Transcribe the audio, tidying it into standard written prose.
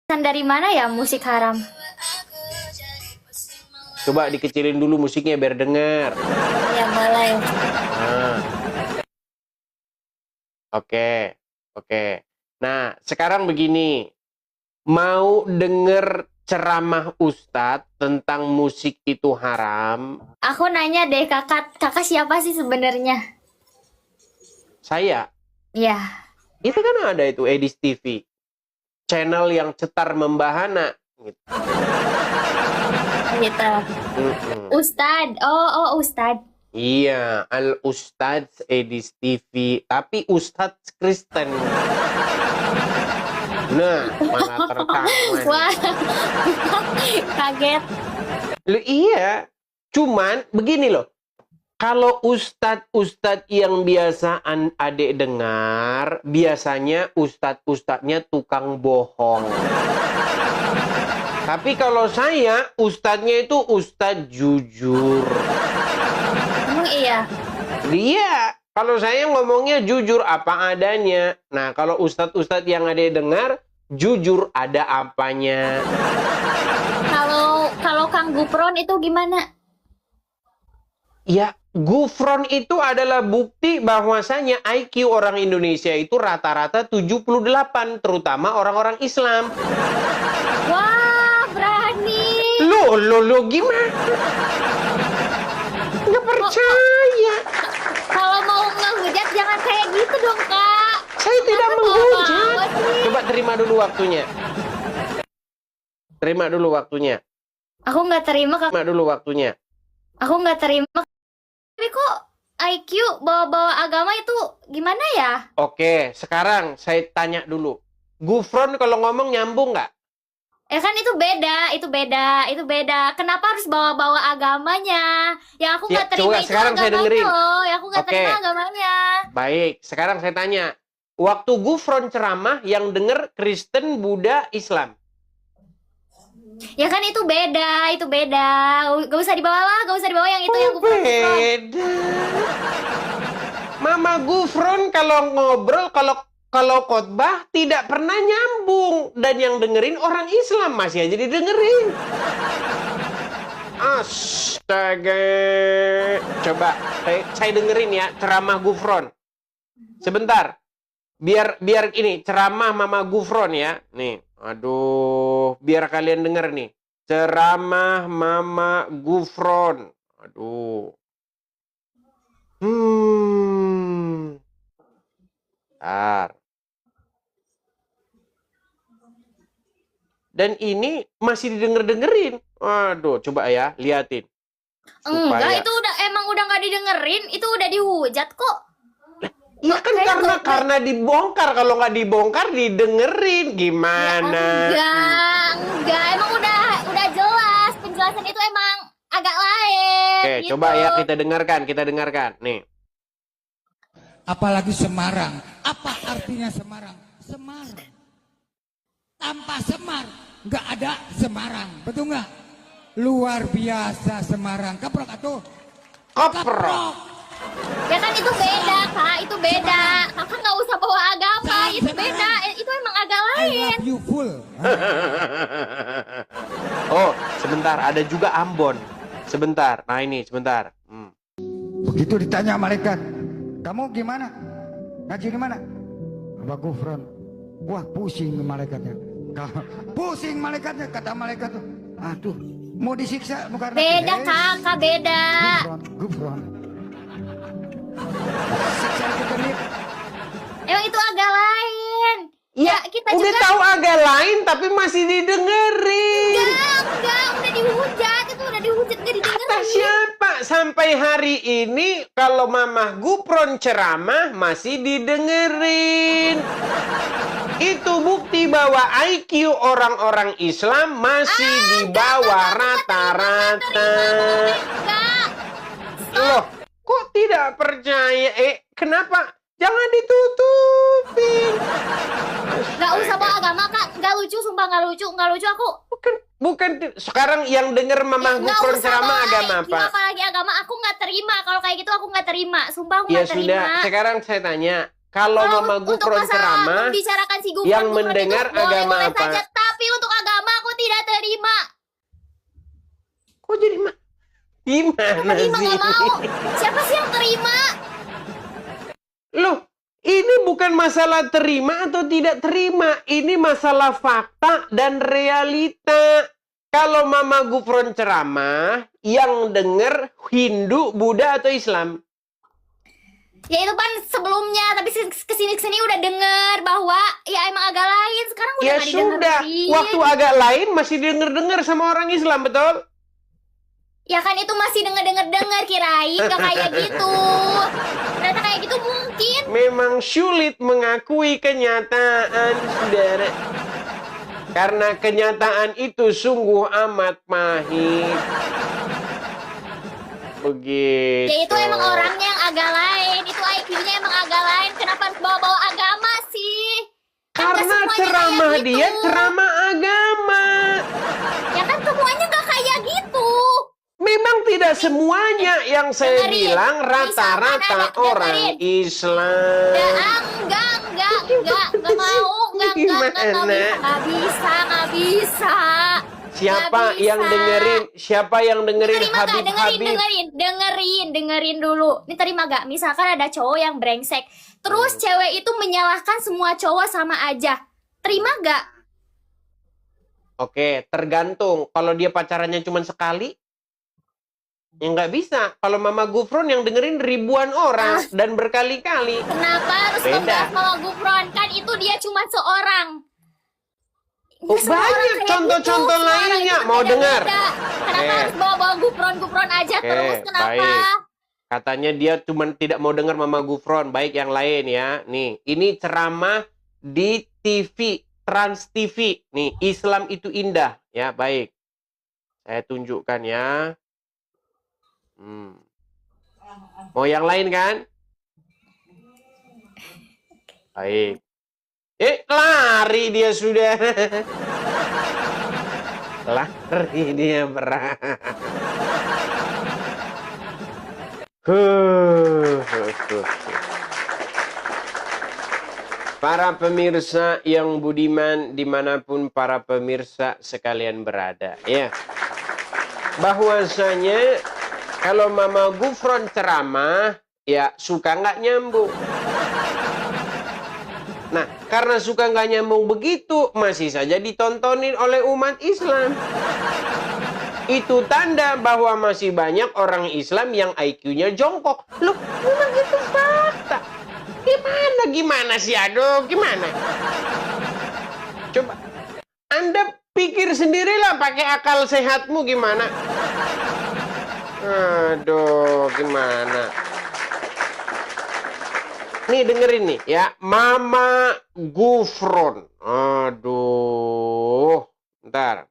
Dari mana ya musik haram? Coba dikecilin dulu musiknya biar denger. Ya boleh. Nah, oke. Nah, sekarang begini. Mau denger ceramah Ustadz tentang musik itu haram? Aku nanya deh kakak siapa sih sebenarnya? Saya. Ya, Itu kan ada itu Edis TV. Channel yang cetar membahana. Gitu. gitu. Ustad, oh Ustad. Iya, Al Ustadz Edis TV. Tapi Ustadz Kristen. Nah, malah tertawa. Wah, kaget. Loh, iya, cuman begini loh. Kalau ustadz-ustadz yang biasa adik dengar, biasanya ustadz-ustadznya tukang bohong. Tapi kalau saya, ustadznya itu ustadz jujur. Emang iya? Iya, kalau saya ngomongnya jujur apa adanya. Nah, kalau ustadz-ustadz yang adik dengar, jujur ada apanya. Kalau Kang Gufron itu gimana? Ya, gufron itu adalah bukti bahwasanya IQ orang Indonesia itu rata-rata 78, terutama orang-orang Islam. Wah, berani. Lo gimana? Nggak percaya. Kalau mau ngehujat jangan kayak gitu dong, Kak. Saya tidak Kenapa menghujat. bawa sih? Coba terima dulu waktunya. Terima dulu waktunya. Aku nggak terima, Kak. Terima dulu waktunya. Aku nggak terima. Tapi kok IQ bawa-bawa agama itu gimana ya? Oke, sekarang saya tanya dulu. Gufron kalau ngomong nyambung nggak? Ya kan itu beda. Kenapa harus bawa-bawa agamanya? Yang aku nggak Ya, terima coba itu sekarang saya agamanya dengerin. loh. Yang aku nggak Oke. terima agamanya. Baik, sekarang saya tanya. Waktu Gufron ceramah yang denger Kristen, Buddha, Islam. Ya kan itu beda. Gak usah dibawa lah, gak usah dibawa yang itu yang Gufron. Beda. Mama Gufron kalau ngobrol, kalau khotbah tidak pernah nyambung. Dan yang dengerin orang Islam masih aja didengerin. Astaga. Coba saya dengerin ya ceramah Gufron. Sebentar. Biar ini ceramah Mama Gufron ya. Nih, aduh, biar kalian denger nih. Ceramah Mama Gufron. Aduh. Bentar. Dan ini masih didengerin. Aduh, coba ya, liatin. Enggak, itu udah nggak didengerin, itu udah dihujat kok. Ya kan karena dibongkar. Kalau nggak dibongkar didengerin gimana? Ya, enggak, emang udah jelas penjelasan itu emang agak lain. Oke, gitu. coba ya kita dengarkan. Nih. Apalagi Semarang. Apa artinya Semarang? Semarang. Tanpa Semar, nggak ada Semarang. Betul nggak? Luar biasa Semarang. Keprok atuh. Koprok. Ya kan itu beda, Kak. Itu beda. Kakak nggak usah bawa agama. Itu Semarang. beda. Itu emang agak I lain. love you full. Oh, sebentar. Ada juga Ambon. Sebentar. Nah ini, sebentar. Begitu ditanya malaikat, kamu gimana? Ngaji di mana? Abah Gufron. Wah, pusing malaikatnya. Pusing malaikatnya, kata malaikat tuh. Aduh, mau disiksa bukan? Beda, Kakak, beda. Gufron. Siksa kegenit. Emang itu agak lain. Ya, kita udah juga tahu agak lain tapi masih didengerin. enggak, udah dihujat. Itu udah dihujat, nggak Kata didengerin. siapa? Sampai hari ini kalau Mamah Gufron ceramah masih didengerin. Itu bukti bahwa IQ orang-orang Islam masih di bawah rata-rata. Enggak. Loh, kok tidak percaya? Kenapa? Jangan ditutupin. Nggak usah bawa agama, Kak. Nggak lucu, sumpah nggak lucu aku. Bukan. Sekarang yang denger Mamah Nggak Gufron usah ceramah bawa agama IQ, apa? apalagi agama, aku nggak terima. Kalau kayak gitu aku nggak terima. Sumpah aku Ya nggak terima. sudah, sekarang saya tanya. Kalau Mamah untuk Gufron masalah ceramah, membicarakan si Gufron, yang Gufron mendengar itu boleh agama boleh apa? saja. Tapi untuk Kok jadi gimana Terima sih? nggak mau. Siapa sih yang terima? Loh, ini bukan masalah terima atau tidak terima. Ini masalah fakta dan realita. Kalau Mama Gufron ceramah, yang denger Hindu, Buddha, atau Islam? Ya itu kan sebelumnya, tapi kesini udah denger bahwa ya emang agak lain. Sekarang udah Ya nggak sudah, didengerin. waktu agak lain masih denger-denger sama orang Islam, betul? Ya kan itu masih denger kirain gak kayak gitu. Ternyata kayak gitu mungkin. Memang sulit mengakui kenyataan, saudara. Karena kenyataan itu sungguh amat pahit. Begitu. Ya itu emang orangnya yang agak lain. Itu IQ-nya emang agak lain. Kenapa harus bawa-bawa agama sih? Kan nggak Karena semuanya ceramah kayak dia gitu. ceramah agama. Ya kan semuanya gak kayak gitu. Memang tidak semuanya yang saya dengerin. bilang rata-rata Misalkan ada, orang dengerin. Islam. Ya enggak mau, enggak Gimana? bisa. Siapa Nggak yang bisa. dengerin? Siapa yang dengerin Terima gak? Habib? Dengerin dulu. Ini terima gak? Misalkan ada cowok yang brengsek, terus cewek itu menyalahkan semua cowok sama aja. Terima gak? Oke, tergantung. Kalau dia pacarannya cuma sekali, ya nggak bisa. Kalau Mama Gufron yang dengerin ribuan orang dan berkali-kali. Kenapa harus Beda. membahas Mama Gufron? Kan itu dia cuma seorang. Oh, Nggak semua orang banyak kayak contoh-contoh gitu. Semua orang lainnya. itu Mau beda-beda. dengar? Kenapa Oke. harus bawa-bawa Gufron aja Oke, terus? Kenapa? baik. Katanya dia cuma tidak mau dengar Mama Gufron. Baik, yang lain ya. Nih, ini ceramah di TV, Trans TV. Nih, Islam itu indah. Ya, baik. Saya tunjukkan ya. Mau yang lain kan? Baik. Lari dia sudah. Lari dia, berat. Para pemirsa yang budiman dimanapun para pemirsa sekalian berada, ya, bahwasanya kalau Mama Gufron ceramah, ya suka nggak nyambung. Nah, karena suka nggak nyambung begitu, masih saja ditontonin oleh umat Islam. Itu tanda bahwa masih banyak orang Islam yang IQ-nya jongkok. Loh, memang itu fakta. Gimana sih, aduh, gimana? Coba, Anda pikir sendirilah pakai akal sehatmu gimana? Aduh, gimana? Nih, dengerin nih ya, Mama Gufron. Aduh, bentar.